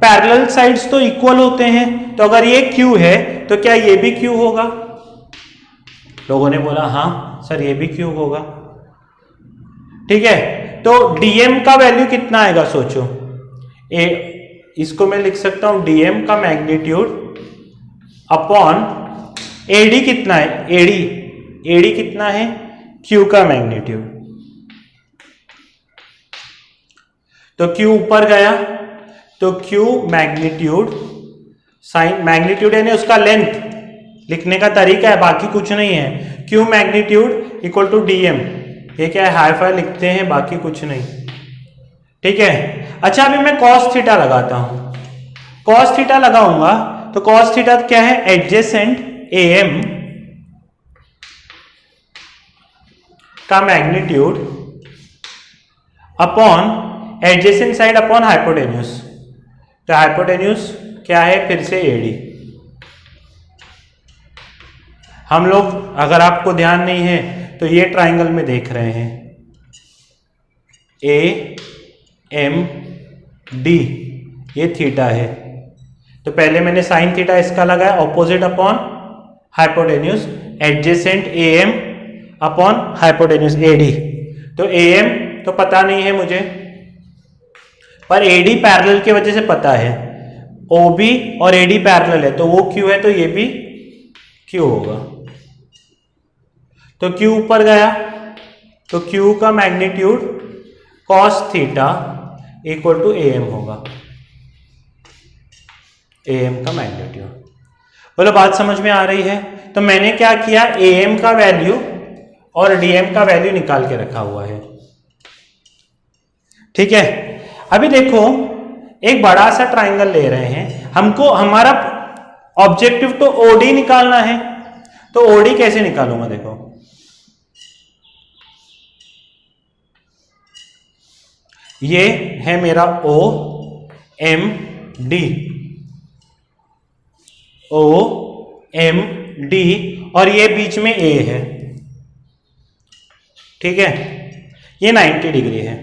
पैरेलल साइड्स तो इक्वल होते हैं, तो अगर ये क्यू है तो क्या ये भी क्यू होगा? लोगों ने बोला हाँ सर ये भी क्यू होगा। ठीक है, तो डीएम का वैल्यू कितना आएगा सोचो, इसको मैं लिख सकता हूं डीएम का मैग्नीट्यूड अपॉन एडी कितना है, एडी कितना है, क्यू का मैग्नीट्यूड। तो Q ऊपर गया तो Q मैग्नीट्यूड, साइन मैग्नीट्यूड यानी उसका लेंथ लिखने का तरीका है, बाकी कुछ नहीं है। Q magnitude equal to DM, ये क्या है हाई फाई लिखते हैं, बाकी कुछ नहीं। ठीक है। अच्छा अभी मैं cos थीटा लगाता हूं, cos थीटा लगाऊंगा तो cos थीटा क्या है, एडजेसेंट AM का magnitude upon adjacent side upon hypotenuse. तो हाइपोटेन्यूस क्या है, फिर से एडी। हम लोग, अगर आपको ध्यान नहीं है तो ये ट्राइंगल में देख रहे हैं, ए एम डी, ये थीटा है। तो पहले मैंने साइन थीटा इसका लगाया, opposite upon hypotenuse, adjacent A M upon hypotenuse AD. तो ए एम तो पता नहीं है मुझे, पर एडी पैरेलल की वजह से पता है, ओबी और एडी पैरेलल है तो वो क्यू है, तो ये भी क्यू होगा। तो क्यू ऊपर गया तो क्यू का magnitude cos theta equal to M होगा, एम का मैग्नीट्यूड। बोलो बात समझ में आ रही है? तो मैंने क्या किया, एम का वैल्यू और डीएम का वैल्यू निकाल के रखा हुआ है। ठीक है। अभी देखो, एक बड़ा सा ट्राइंगल ले रहे हैं, हमको हमारा ऑब्जेक्टिव तो ओडी निकालना है। तो ओडी कैसे निकालूंगा, देखो ये है मेरा O M D, O M D, और ये बीच में ए है, ठीक है, ये 90 डिग्री है।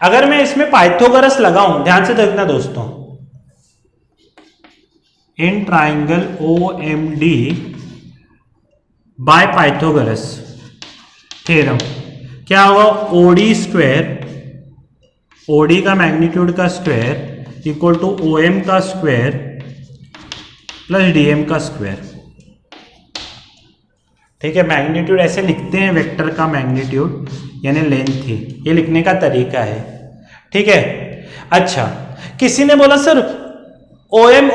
अगर मैं इसमें पाइथागोरस लगाऊं, ध्यान से देखना दोस्तों, in triangle O M D by Pythagoras theorem क्या होगा, ओडी स्क्वायर, ओडी का मैग्नीट्यूड का square equal to O M का स्क्वायर प्लस डी एम का स्क्वायर, ठीक है। मैग्नीट्यूड ऐसे लिखते हैं, वेक्टर का मैग्नीट्यूड यानी लेंथ ही, ये लिखने का तरीका है, ठीक है। अच्छा, किसी ने बोला सर ओ एम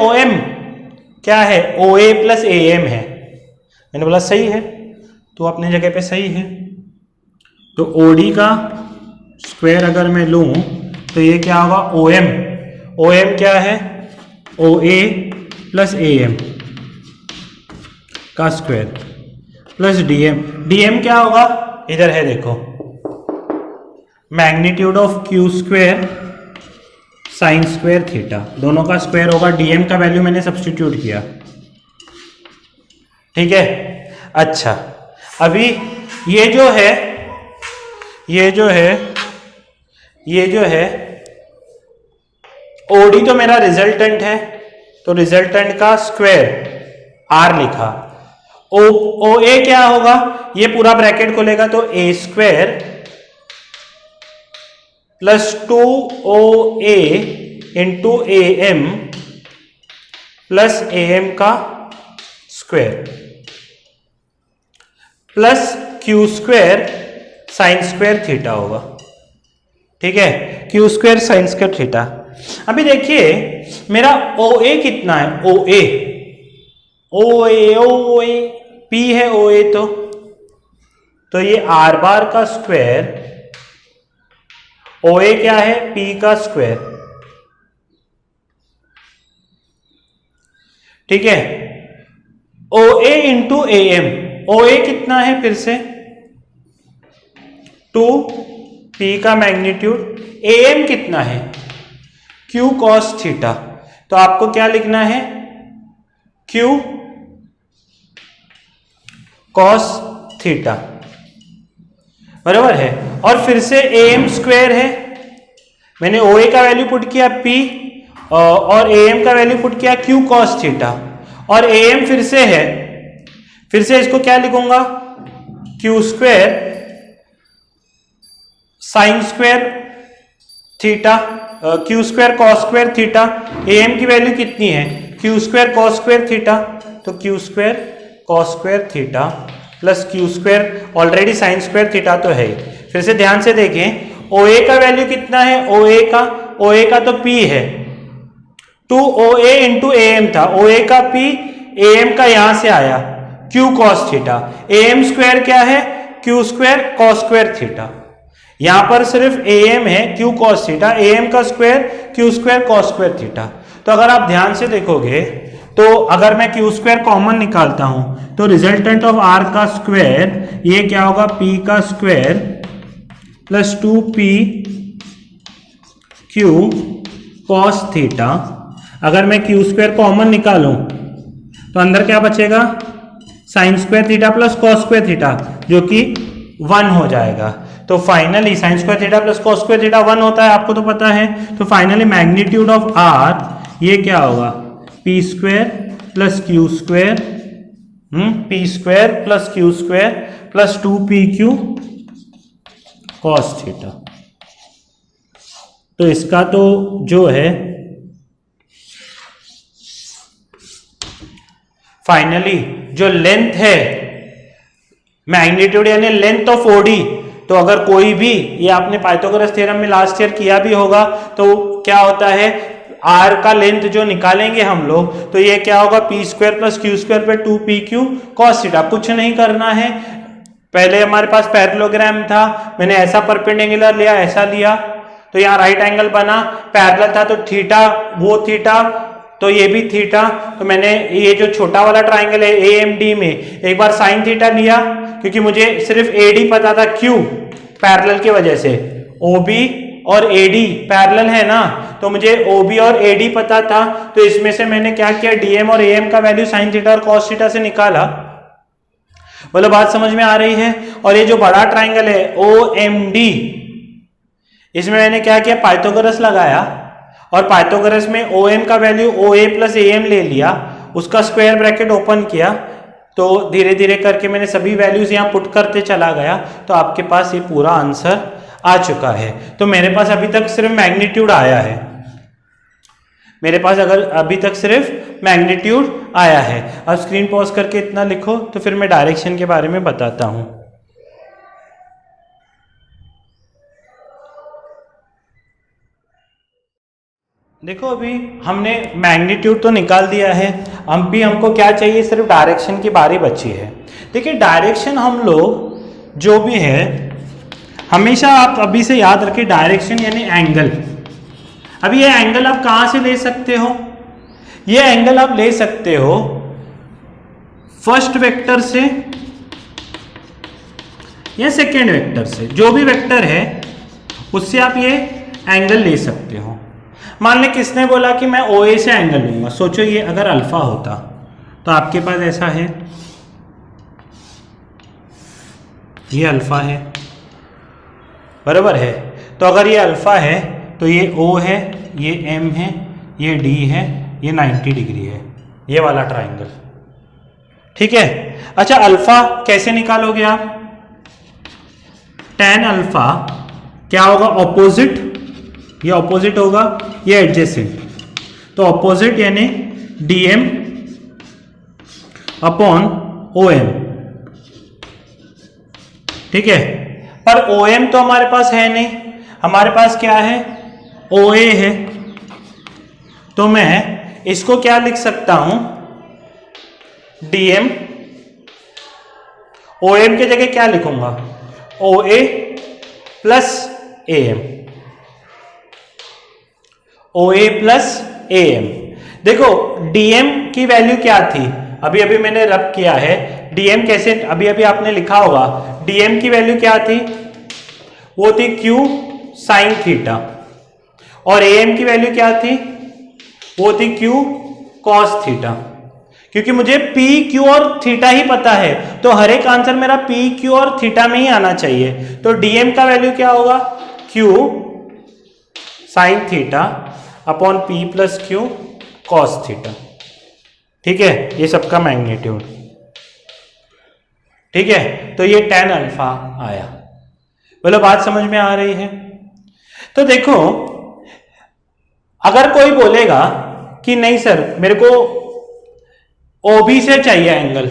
क्या है, ओ ए प्लस ए एम है, मैंने बोला सही है, तो अपनी जगह पे सही है। तो ओ डी का स्क्वायर अगर मैं लूं तो ये क्या होगा, ओ एम क्या है, ओ ए प्लस ए एम का स्क्वायर प्लस डी एम क्या होगा, इधर है देखो, magnitude of Q square sine square theta, दोनों का स्क्वायर होगा, डीएम का वैल्यू मैंने सब्स्टिट्यूट किया, ठीक है। अच्छा, अभी ये जो है ओडी तो मेरा रिजल्टेंट है, तो रिजल्टेंट का स्क्वायर आर लिखा, ओ ए क्या होगा, ये पूरा ब्रैकेट खोलेगा तो A square plus 2OA into A M plus A M का square plus Q square sine square theta होगा, ठीक है, Q square sine square theta. अभी देखिए मेरा ओ ए कितना है, ओ ए पी है ओ ए, तो ये आर बार का स्क्वायर, ओ ए क्या है, पी का स्क्वायर, ठीक है, ओ ए इंटू ए एम, ओ ए कितना है फिर से 2 पी का मैग्नीट्यूड, ए एम कितना है क्यू कॉस थीटा, तो आपको क्या लिखना है, क्यू कॉस थीटा, बराबर है। और फिर से ए एम स्क्वायर है, मैंने ओ ए का वैल्यू पुट किया पी और ए एम का वैल्यू पुट किया क्यू कॉस थीटा, और ए एम फिर से है, फिर से इसको क्या लिखूंगा, Q square sine square theta, Q square cos square theta, A M की वैल्यू कितनी है, Q square cos square theta, तो Q square cos square theta plus Q square, already sine square theta तो है। फिर से ध्यान से देखें, ओ ए का वैल्यू कितना है, ओ ए का तो पी है, 2OA इंटू ए एम था, ओ ए का पी, ए एम का यहां से आया Q cos theta, A M square क्या है, Q square cos square theta, यहां पर सिर्फ ए एम है Q cos theta, A M का square Q square cos square theta. तो अगर आप ध्यान से देखोगे तो अगर मैं क्यू स्क्वायर कॉमन निकालता हूं तो रिजल्टेंट ऑफ आर का स्क्वायर ये क्या होगा, पी का square plus 2p Q cos theta. अगर मैं क्यू स्क्वायर कॉमन निकालूं तो अंदर क्या बचेगा, sign square theta plus cos square theta, जो कि 1 हो जाएगा। तो finally sign square theta plus cos square theta 1 होता है, आपको तो पता है। तो फाइनली मैग्नीट्यूड ऑफ आर ये क्या होगा, P square plus Q square, P square plus Q square plus 2pq cos theta. तो इसका तो जो है फाइनली जो लेंथ है मैग्नीट्यूड यानी लेंथ ऑफ ओडी, तो अगर कोई भी, ये आपने पाइथागोरस थ्योरम में लास्ट ईयर किया भी होगा, तो क्या होता है आर का लेंथ जो निकालेंगे हम लोग, तो ये क्या होगा, P square plus Q square पे 2pq कॉस थीटा। कुछ नहीं करना है, पहले हमारे पास पैरेललोग्राम था, मैंने ऐसा परपेंडिकुलर लिया, ऐसा लिया, तो यहाँ राइट एंगल बना, पैरेलल था तो थीटा, वो थीटा, तो ये भी थीटा। तो मैंने ये जो छोटा वाला ट्राइंगल है AMD में एक बार साइन थीटा लिया, क्योंकि मुझे सिर्फ AD पता था, क्यों, पैरेलल की वजह से। OB और AD पैरेलल है ना, तो मुझे OB और AD पता था, तो इसमें से मैंने क्या किया, DM और AM का वैल्यू साइन थीटा और कॉस थीटा से निकाला। बोलो बात समझ में आ रही है। और ये जो बड़ा ट्राइंगल है OMD, इसमें मैंने क्या किया, पाइथागोरस लगाया, और पाइथागोरस में OM का वैल्यू OA प्लस AM ले लिया, उसका स्क्वायर ब्रैकेट ओपन किया, तो धीरे धीरे करके मैंने सभी वैल्यूज यहाँ पुट करते चला गया, तो आपके पास ये पूरा आंसर आ चुका है। तो मेरे पास अभी तक सिर्फ मैग्नीट्यूड आया है, मेरे पास अगर अभी तक सिर्फ मैग्नीट्यूड आया है। अब स्क्रीन पॉज करके इतना लिखो, तो फिर मैं डायरेक्शन के बारे में बताता हूं। देखो अभी हमने मैग्नीट्यूड तो निकाल दिया है, हमको क्या चाहिए, सिर्फ डायरेक्शन की बारी बची है। देखिए डायरेक्शन हम लोग जो भी है, हमेशा आप अभी से याद रखिए, डायरेक्शन यानी एंगल। अभी ये एंगल आप कहां से ले सकते हो, ये एंगल आप ले सकते हो फर्स्ट वेक्टर से या सेकेंड वेक्टर से, जो भी वेक्टर है उससे आप ये एंगल ले सकते हो। मान ले किसने बोला कि मैं OA से एंगल लूंगा, सोचो ये अगर अल्फा होता तो आपके पास ऐसा है, ये अल्फा है, बराबर है। तो अगर ये अल्फा है तो ये O है, ये M है, ये D है, ये 90 डिग्री है, ये वाला ट्राइंगल, ठीक है। अच्छा अल्फा कैसे निकालोगे आप, tan अल्फा क्या होगा, ऑपोजिट, ये ऑपोजिट होगा, ये एडजेसेंट, तो ऑपोजिट यानी DM अपॉन OM, ठीक है। पर OM तो हमारे पास है नहीं, हमारे पास क्या है, OA है, तो मैं इसको क्या लिख सकता हूं, DM, OM की जगह क्या लिखूंगा, OA plus AM, OA plus AM। देखो DM की वैल्यू क्या थी, अभी अभी मैंने रब किया है, DM कैसे, अभी अभी आपने लिखा होगा, DM की वैल्यू क्या थी, वो थी Q साइन थीटा, और AM की वैल्यू क्या थी, वो थी Q कॉस थीटा। क्योंकि मुझे P Q और थीटा ही पता है, तो हर एक आंसर मेरा P Q और थीटा में ही आना चाहिए। तो DM का वैल्यू क्या होगा, Q sine theta upon P plus Q cos theta, ठीक है, ये सबका मैग्नीट्यूड, ठीक है। तो ये tan अल्फा आया। बोलो बात समझ में आ रही है। तो देखो अगर कोई बोलेगा कि नहीं सर मेरे को OB से चाहिए एंगल,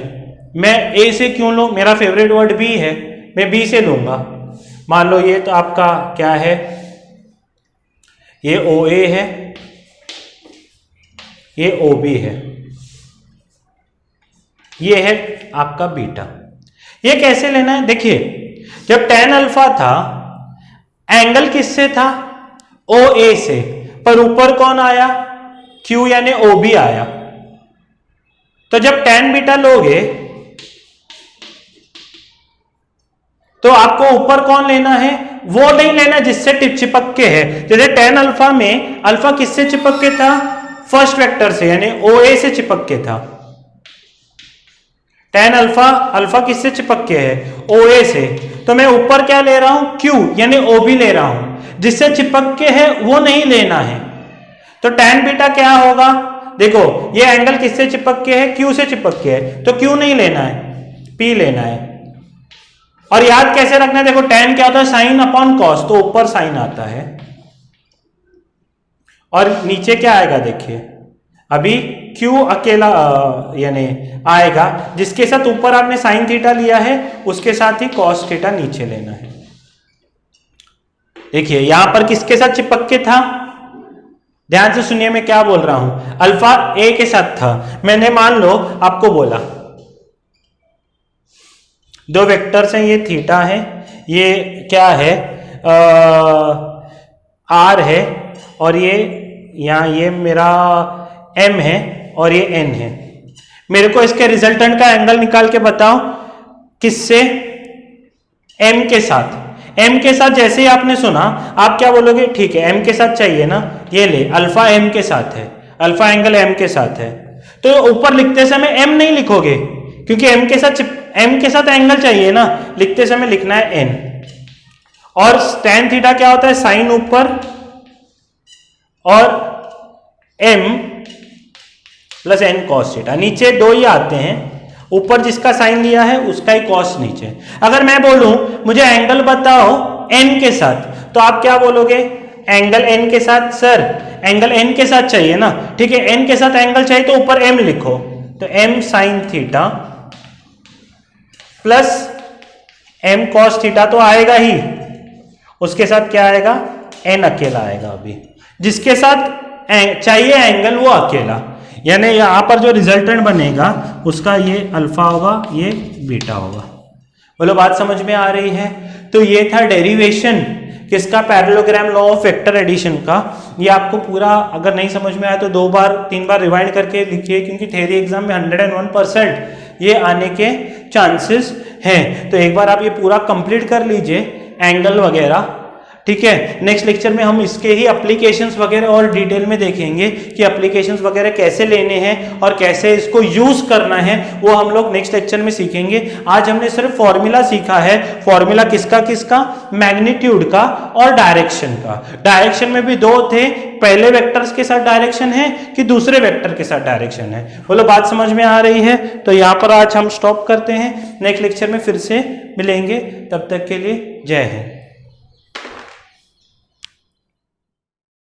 मैं A से क्यों लूं, मेरा फेवरेट वर्ड B है, मैं B से लूंगा। मान लो ये तो आपका क्या है, ये OA है, ये OB है, ये है आपका बीटा। ये कैसे लेना है, देखिए जब tan अल्फा था एंगल किससे था, OA से, पर ऊपर कौन आया, Q यानी OB आया। तो जब tan बीटा लोगे तो आपको ऊपर कौन लेना है, वो नहीं लेना जिससे टिप चिपक के है। जैसे tan अल्फा में अल्फा किससे चिपक के था, फर्स्ट वेक्टर से यानी OA से चिपक के था। tan अल्फा, अल्फा किससे चिपक के है, OA से, तो मैं ऊपर क्या ले रहा हूं, Q यानी OB ले रहा हूं, जिससे चिपक के है वो नहीं लेना है। तो tan बीटा क्या होगा, देखो ये एंगल किससे चिपक के है, Q से चिपक के है, तो Q नहीं लेना है, P लेना है। और याद कैसे रखना है, देखो tan क्या होता है, साइन अपॉन कॉस, तो ऊपर साइन आता है और नीचे क्या आएगा, देखिए अभी Q अकेला यानी आएगा, जिसके साथ ऊपर आपने साइन थीटा लिया है उसके साथ ही कॉस थीटा नीचे लेना है। देखिए यहां पर किसके साथ चिपक के था, ध्यान से सुनिए मैं क्या बोल रहा हूं, अल्फा A के साथ था। मैंने मान लो आपको बोला दो वेक्टर्स हैं, ये थीटा है, ये क्या है R है और ये यहाँ ये मेरा M है और ये N है। मेरे को इसके रिजल्टेंट का एंगल निकाल के बताओ, किससे? M के साथ। M के साथ जैसे ही आपने सुना आप क्या बोलोगे? ठीक है M के साथ चाहिए ना, ये ले अल्फा M के साथ है, अल्फा एंगल M के साथ है। तो ऊपर लिखते समय M नहीं लिखोगे क्योंकि M के साथ एंगल चाहिए ना, लिखते समय लिखना है N। और tan थीटा क्या होता है? साइन ऊपर और M plus N cos theta. नीचे दो ही आते हैं, ऊपर जिसका साइन लिया है उसका ही कॉस नीचे। अगर मैं बोलूं मुझे एंगल बताओ N के साथ, तो आप क्या बोलोगे? एंगल N के साथ। सर एंगल N के साथ चाहिए ना, ठीक है N के साथ एंगल चाहिए तो ऊपर M लिखो, तो M sine theta plus M cos theta तो आएगा ही, उसके साथ क्या आएगा? N अकेला आएगा। अभी जिसके साथ चाहिए एंगल वो अकेला, यानी यहां पर जो रिजल्टेंट बनेगा उसका ये अल्फा होगा, ये बीटा होगा। बोलो बात समझ में आ रही है? तो ये था डेरिवेशन किसका? Parallelogram law of vector addition का। ये आपको पूरा अगर नहीं समझ में आया तो 2 बार 3 बार रिवाइंड करके लिखिए, क्योंकि थ्योरी एग्जाम में 101% ये आने के चांसेस हैं। तो एक बार आप ये पूरा कंप्लीट कर लीजिए एंगल वगैरह, ठीक है। नेक्स्ट लेक्चर में हम इसके ही एप्लीकेशंस वगैरह और डिटेल में देखेंगे कि एप्लीकेशंस वगैरह कैसे लेने हैं और कैसे इसको यूज करना है, वो हम लोग नेक्स्ट लेक्चर में सीखेंगे। आज हमने सिर्फ फॉर्मूला सीखा है। फॉर्मूला किसका किसका? मैग्नीट्यूड का और डायरेक्शन का। डायरेक्शन में भी 2 थे, पहले वेक्टर्स के साथ डायरेक्शन है कि दूसरे वेक्टर के साथ डायरेक्शन है। बोलो बात समझ में आ रही है? तो यहाँ पर आज हम स्टॉप करते हैं, नेक्स्ट लेक्चर में फिर से मिलेंगे। तब तक के लिए जय हिंद।